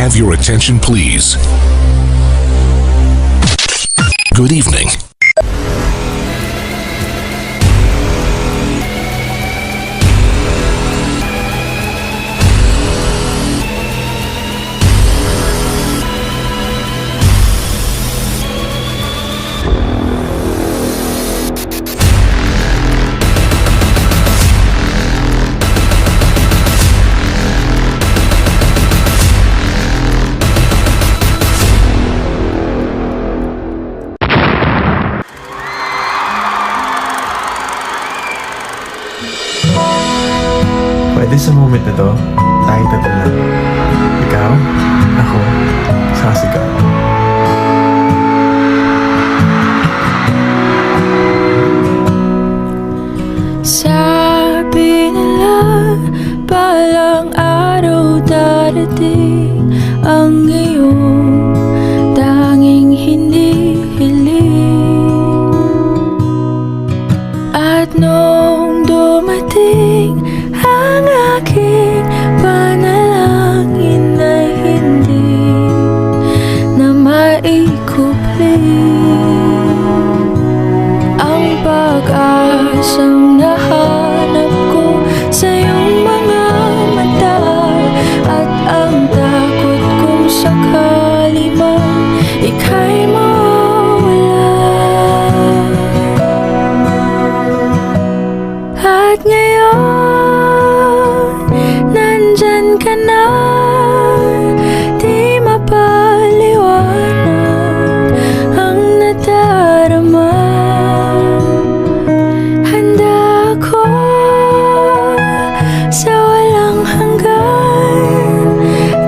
have your attention, please? Good evening. Pwede sa moment na to, tayong tatlo lang. Ikaw, ako, saka si God. Sabi nila, balang araw darating ang iyong tanging hinihiling. At nung dumating ang aking panalangin ay hindi na maikupli. Ang pag-asang nahanap ko sa iyong mga mata, at ang takot kong sakali man ika'y mawala. At ngayon, nandyan ka na, di mapaliwanag ang nadarama. Handa ako sa walang hanggan,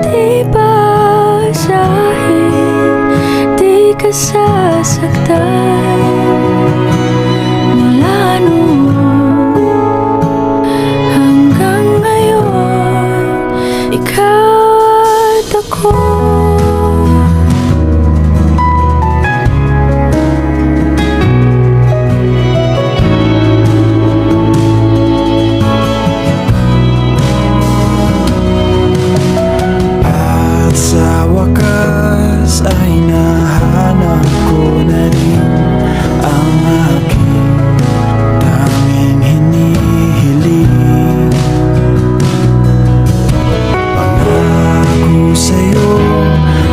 di basahin, di ka sasaktan. Mula noon hanggang ngayon, ikaw at ako. At sa wakas ay nahanap ko na rin ang aking tanging hinihiling. Pangako sa'yo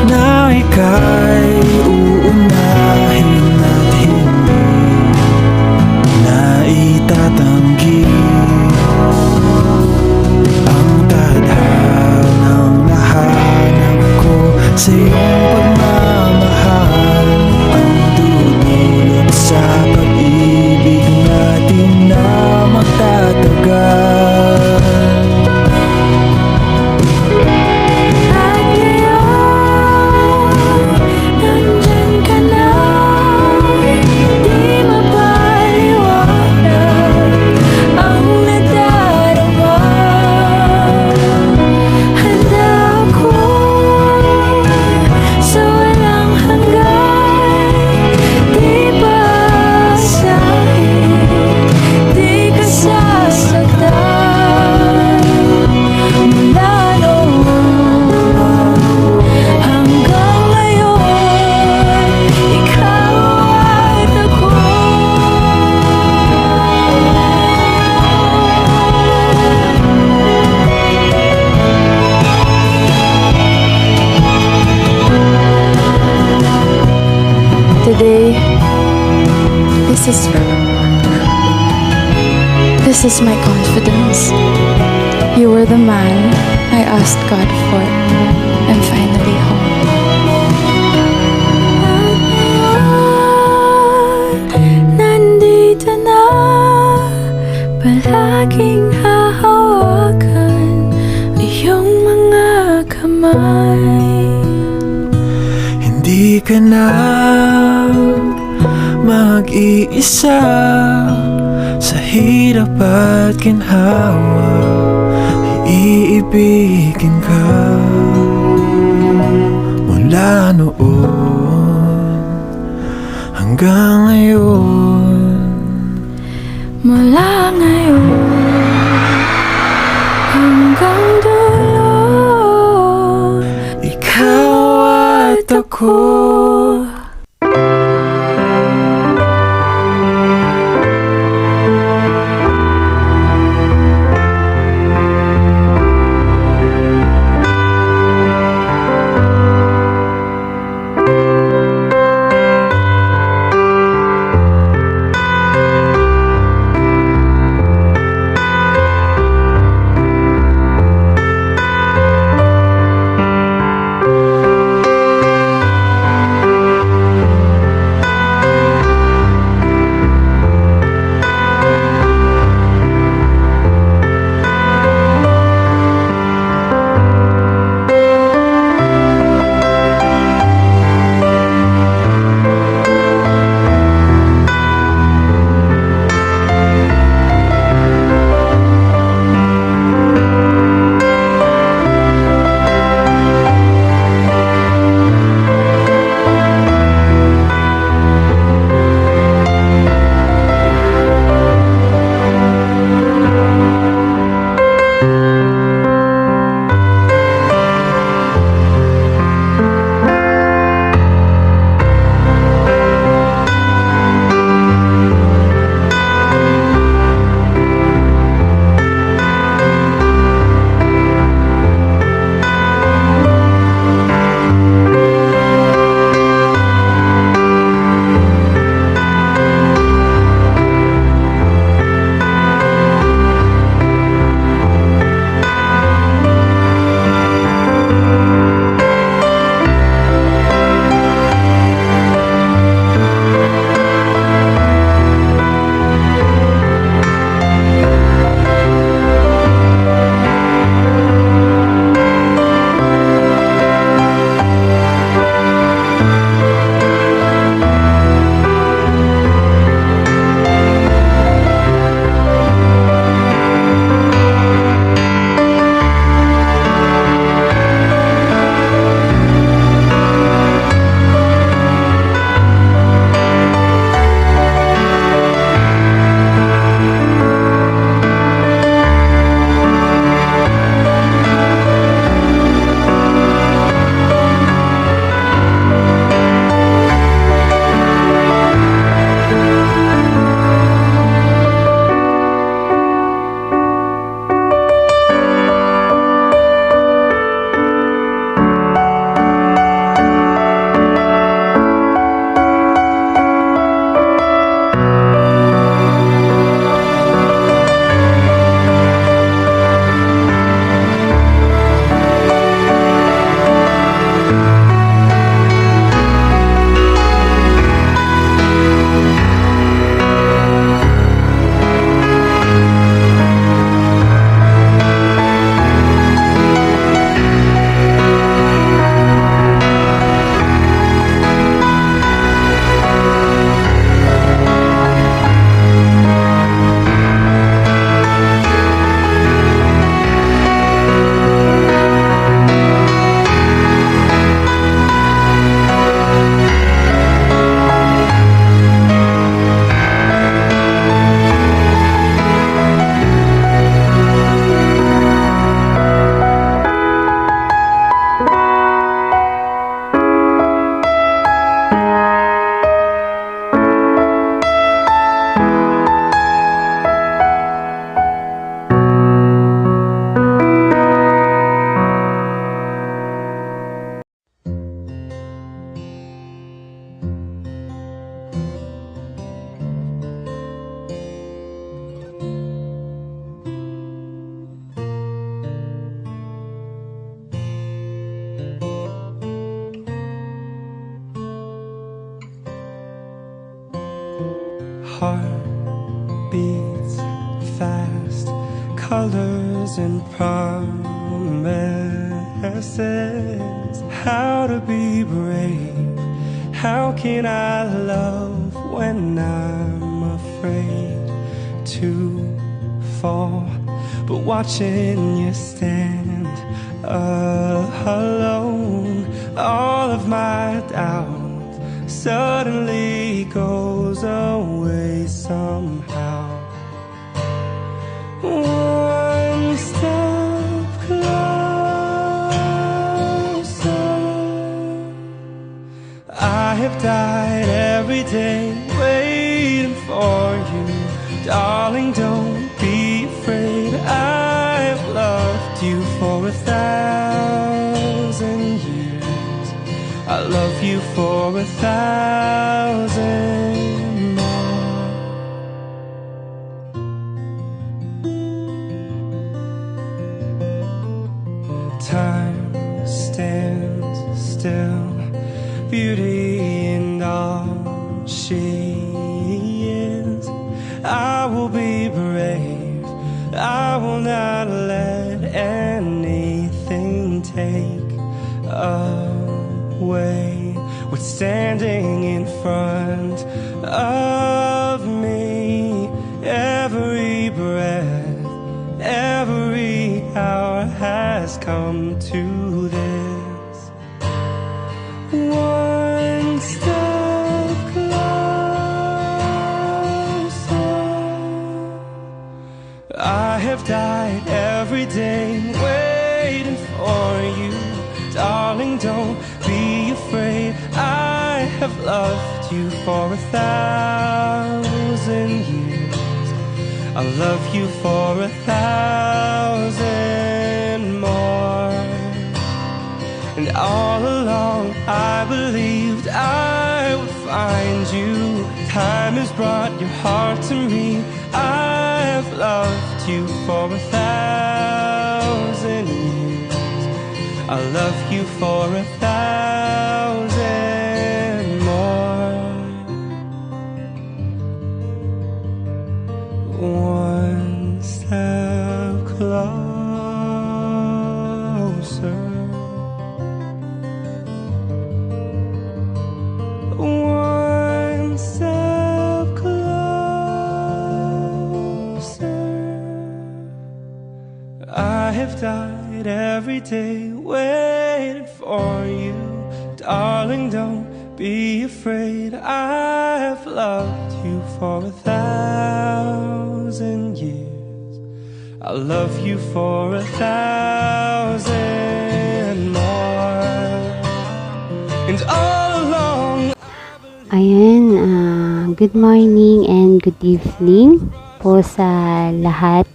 na ika'y uunahin at hindi na itatanggi. Ang tadhanang nahanap ko sa iyong pagmamahal ang dudulot sa pag-ibig natin na magtatagal. At ngayon, nandyan ka na, di mapaliwanag ang nadarama. Handa ako sa walang hanggan, di basahin, di ka sasaktan. Mula noon hanggang ngayon, ikaw at ako. Today, this is my confidence. You were the man I asked God for. I'm finally home. Nandito na, palaging hahawakan iyong mga kamay. Hindi ka na mag-iisa sa hirap at ginhawa. Iibigin ka mula noon hanggang ngayon. Mula ngayon hanggang dulo, ikaw heart beats fast, colors and promises. How to be brave, how can I love when I'm afraid to fall? But watching you stand alone, all of my doubt suddenly goes away somehow. One step closer. I have died every day waiting for you. Darling, don't be afraid. I've loved you for 1,000 years. I love you for 1,000 more. Time stands still, beauty in all she is. I will be brave, I will not let anything take away what's standing in front of me. Every breath, every hour has come to this. One step closer. I have died every day waiting for you. Darling, don't be afraid. I have loved you for 1,000 years. I'll love you for 1,000 more. And all along I believed I would find you. Time has brought your heart to me. I've loved you for 1,000 years. I'll love you for 1,000 more. One step closer. One step closer. I have died every day waiting for you. Darling, don't be afraid. I've loved you for 1,000 years. I'll love you for 1,000 more. And all along. Ayan, good morning and good evening po sa lahat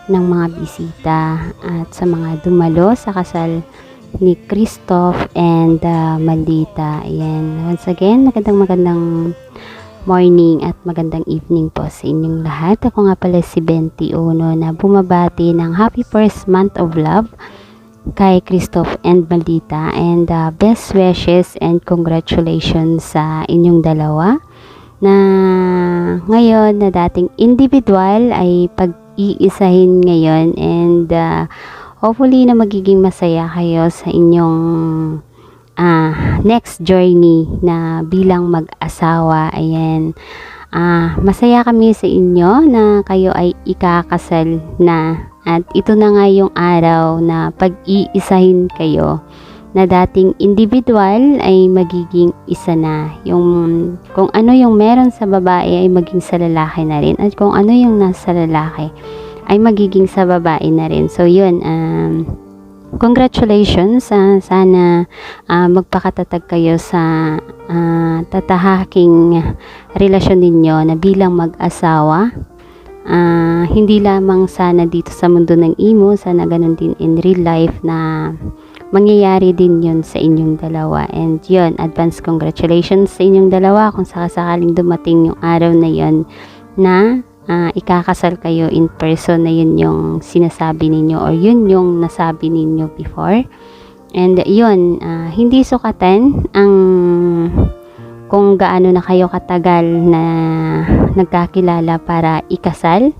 ng mga bisita at sa mga dumalo sa kasal ni Christoph and Maldita. Ayan, once again, magandang morning at magandang evening po sa inyong lahat. Ako nga pala si Benti Uno na bumabati ng happy first month of love kay Christoph and Maldita, and best wishes and congratulations sa inyong dalawa na ngayon na dating individual ay pag-iisahin ngayon, and hopefully na magiging masaya kayo sa inyong next journey na bilang mag-asawa. Ayan, masaya kami sa inyo na kayo ay ikakasal na. At ito na nga yung araw na pag-iisahin kayo, na dating individual ay magiging isa na. Yung kung ano yung meron sa babae ay maging sa lalaki na rin. At kung ano yung nasa lalaki ay magiging sa babae na rin. So yun, congratulations. Sana magpakatatag kayo sa tatahaking relasyon ninyo na bilang mag-asawa. Hindi lamang sana dito sa mundo ng imo, sana ganun din in real life na mangyayari din yun sa inyong dalawa. And yun, advance congratulations sa inyong dalawa kung sakasakaling dumating yung araw na yun na ikakasal kayo in person, na yun yung sinasabi ninyo or yun yung nasabi ninyo before. And yun, hindi sukatan ang kung gaano na kayo katagal na nagkakilala para ikasal.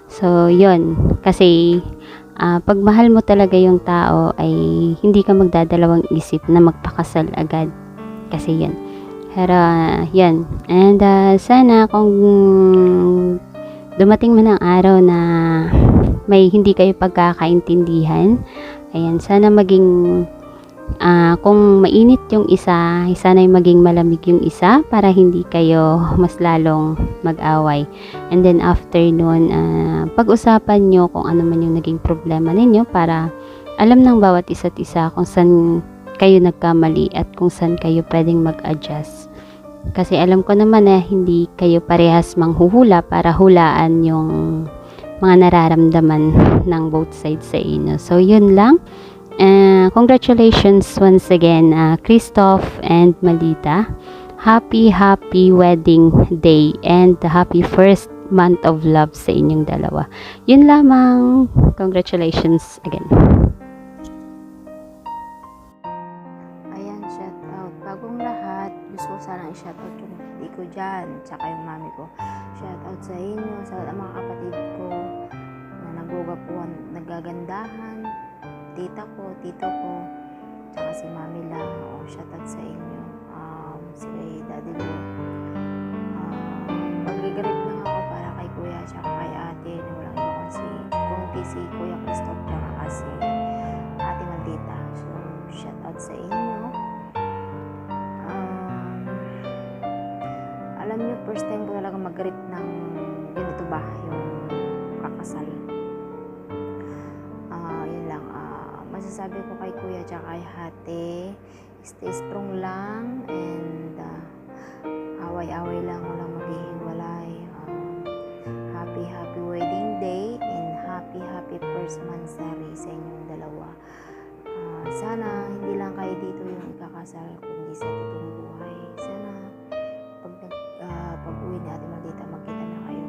So, yun. Kasi, pag mahal mo talaga yung tao, ay hindi ka magdadalawang isip na magpakasal agad. Kasi yun. Pero, yun. And, sana kung dumating man ang araw na may hindi kayo pagkakaintindihan, ayan, sana maging kung mainit yung isa, sana ay maging malamig yung isa para hindi kayo mas lalong mag-away. And then after nun, pag-usapan nyo kung ano man yung naging problema ninyo para alam ng bawat isa't isa kung saan kayo nagkamali at kung saan kayo pwedeng mag-adjust. Kasi alam ko naman na hindi kayo parehas manghuhula para hulaan yung mga nararamdaman ng both sides sa inyo. So yun lang. Congratulations once again, Christoph and Malita. Happy wedding day and happy first month of love sa inyong dalawa. Yun lamang. Congratulations again. Ayan, shout out. Bagong lahat, gusto ko sanang i-shout out yung hindi ko dyan, tsaka yung mami ko. Shout out sa inyo, sa mga kapatid ko na nagugwapuan, nagagandahan, tita ko, tito ko, tsaka si mami lang. Shout out sa inyo. Si Daddy Lou. Mag-greet lang ako para kay kuya, tsaka kay ate, na walang iba kundi si Kuya Christoph, tsaka kasi ate Maldita. So, shout out sa inyo. Alam niyo, first time ko talaga mag-greet ng ganito ba, yung kakasal. Yun lang. Masasabi ko kay kuya tsaka kay ate, stay strong lang and away-away lang, walang maghihiwalay. Happy wedding day and happy first monthsary sa inyong dalawa. Sana hindi lang kayo dito yung ikakasal kundi sa totoong buhay. Sana pag uwi ni Ate Maldita, magkita na kayo.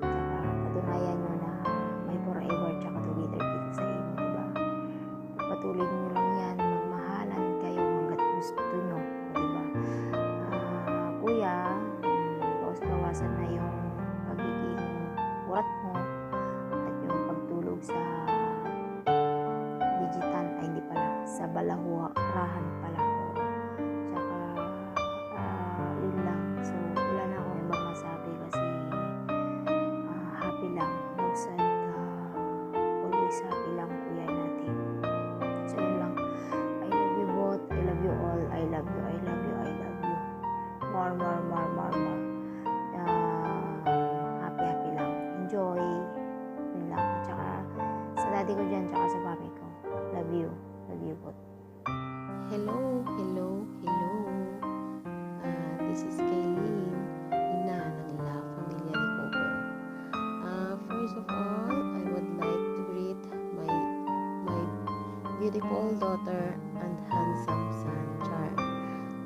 Tsaka patunayan nyo na may forever tsaka together dito sa inyo, diba? Patuloy nyo lang yan, magmahalan kayo hanggat gusto nyo, diba? Kuya, bawas-bawasan na yung pagiging urat mo at yung pagtulog sa digital, ay hindi pala, sa balahurahan pala. Tsaka, yun lang. So, wala na akong ibang masabi kasi happy lang. Always happy lang, kuya natin. So, yun lang. I love you both. I love you all. I love you. I love you. I love you. More. Happy lang. Enjoy. Yun lang. Tsaka, sa daddy ko dyan, tsaka sa papi ko. Love you. Love you both. Hello. This is Kaylin, ina ng La Familia ni Coco. First of all, I would like to greet my beautiful daughter and handsome son, Char.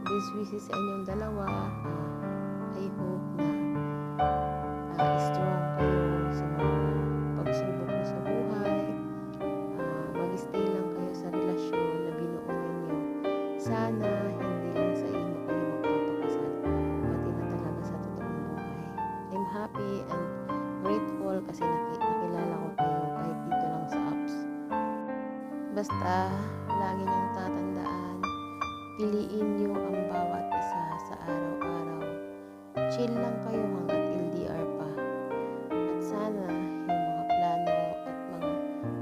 This wishes sa inyong dalawa. I hope na strong kayo sa mga pagsubok mo sa buhay. Mag-stay lang kayo sa relasyon na binuo ninyo. Sana hindi lang sa inyo kayo magpapakasal, pati na talaga sa totoong buhay. I'm happy and grateful kasi nakilala ko kayo kahit dito lang sa apps. Basta lagi niyong tatandaan, piliin niyo ang bawat isa sa araw-araw. Chill lang kayo hanggat LDR pa. At sana yung mga plano at mga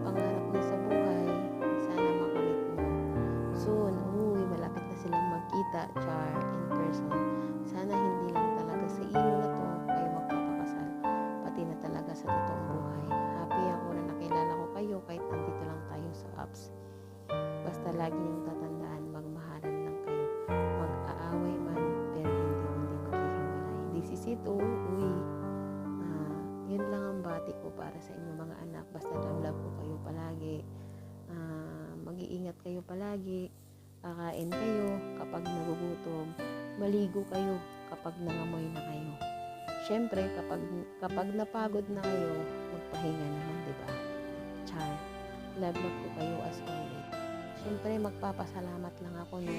pangarap niyo sa buhay, sana makamit mo. Soon, malapit na silang magkita, Char, in person. Sana hindi lang talaga sa inyo na to kayo magpapakasal, pati na talaga sa totoong buhay. Happy ako na nakilala ko kayo kahit nandito lang tayo sa apps. Basta lagi niyong tatandaan, magmahalan lang kayo. Mag-aaway man, pero hindi maghihiwalay. This is it, yun lang ang bati ko para sa inyong mga anak. Basta love ko kayo palagi. Mag-iingat kayo palagi. Kakain kayo kapag nagugutom. Maligo kayo kapag nangamoy na kayo. Siyempre, kapag napagod na kayo, magpahinga naman, diba? Char, love ko kayo as always. Siyempre, magpapasalamat lang ako, no?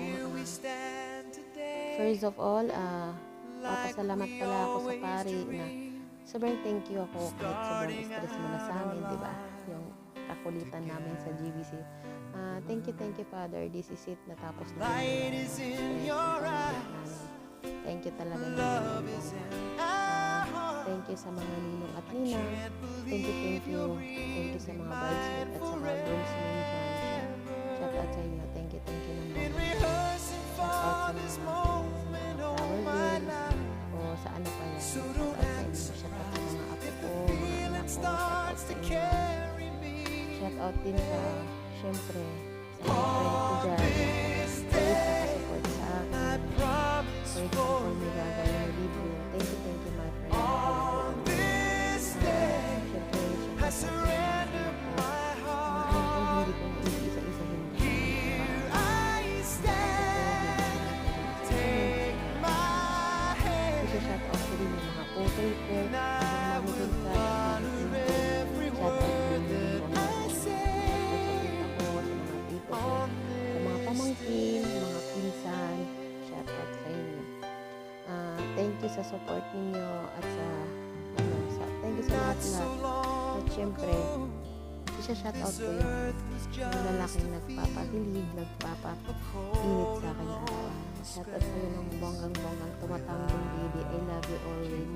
first of all, papasalamat pala ako sa pari na sobrang thank you ako kahit sobrang stress mo na sa amin, di ba? Yung kakulitan namin sa GBC. Thank you, Father. This is it. Natapos na rin namin. Thank you talaga. Thank you sa mga ninong at ninang. Thank you. Thank you sa mga bridesmaid at sa mga groomsmen dyan. Shout out sa inyo. Thank you naman. Shout out sa mga flower girls o sa ano pa yan. Shout out sa inyo. Shout out sa mga apo ko, mga anak ko. Shout out sa inyo. Shout out din sa, syempre, sa mga friend ko dyan. Please nakasupport sa akin. For example, may gagawin na video. Thank you, my friend. Syempre, sa mga anak ko, hindi ko isa-isahin. Shout out ko din yung mga photo ko, yung mga mami ko sa shout out din yung mga sa mga pamangkin, mga pinsan, shout out sa inyo. Thank you sa support ninyo at thank you sa lahat. At syempre, shout out ko yung lalaking nagpapahilig, nagpapainit sa akin araw. Shout out sa'yo ng bonggang tumatambong baby. I love you always.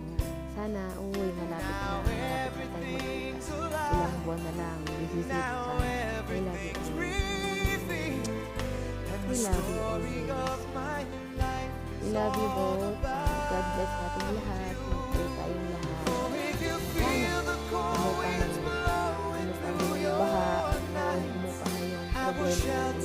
Sana, malapit na tayo magkita. Ilang buwan na lang. This is it. I love you always. We love you always. We love you both. God bless natin lahat. Mag-pray tayong lahat. Sana, umupa na yung baha. Umupa na yung problema natin. Basta magtiwala. Magpray lang tayo.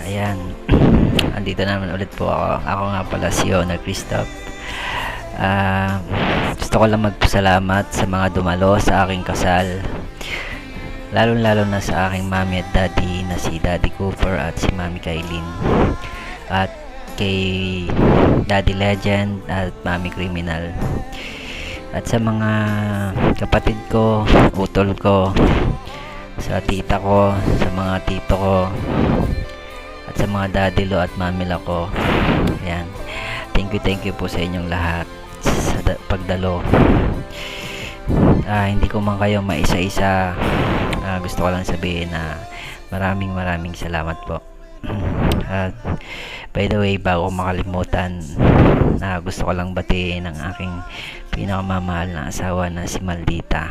Ayan, andito naman ulit po ako. Ako nga pala si Honor Christoph. Gusto ko lang magpasalamat sa mga dumalo sa aking kasal, lalo na sa aking mami at daddy na si Daddy Cooper at si Mami Kailin, at kay Daddy Legend at Mami Criminal, at sa mga kapatid ko, utol ko, sa tita ko, sa mga tito ko, at sa mga dadilo at mamila ko. Ayan. Thank you po sa inyong lahat sa pagdalo. Hindi ko man kayo maisa-isa. Gusto ko lang sabihin na maraming salamat po. At by the way, bago makalimutan, gusto ko lang batiin ang aking pinakamamahal na asawa na si Maldita.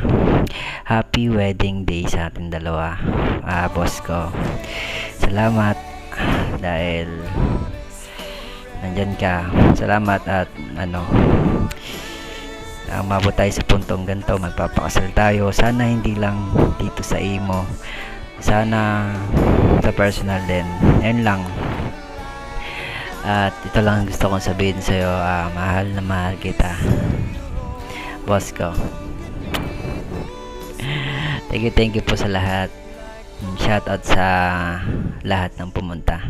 Happy wedding day sa ating dalawa, boss ko. Salamat dahil nandyan ka. Salamat at mabot tayo sa puntong ganito, magpapakasal tayo. Sana hindi lang dito sa imo, sana sa personal din. Ayun lang. At ito lang gusto kong sabihin sa'yo, mahal na mahal kita, boss ko. Thank you po sa lahat. Shout out sa lahat ng pumunta.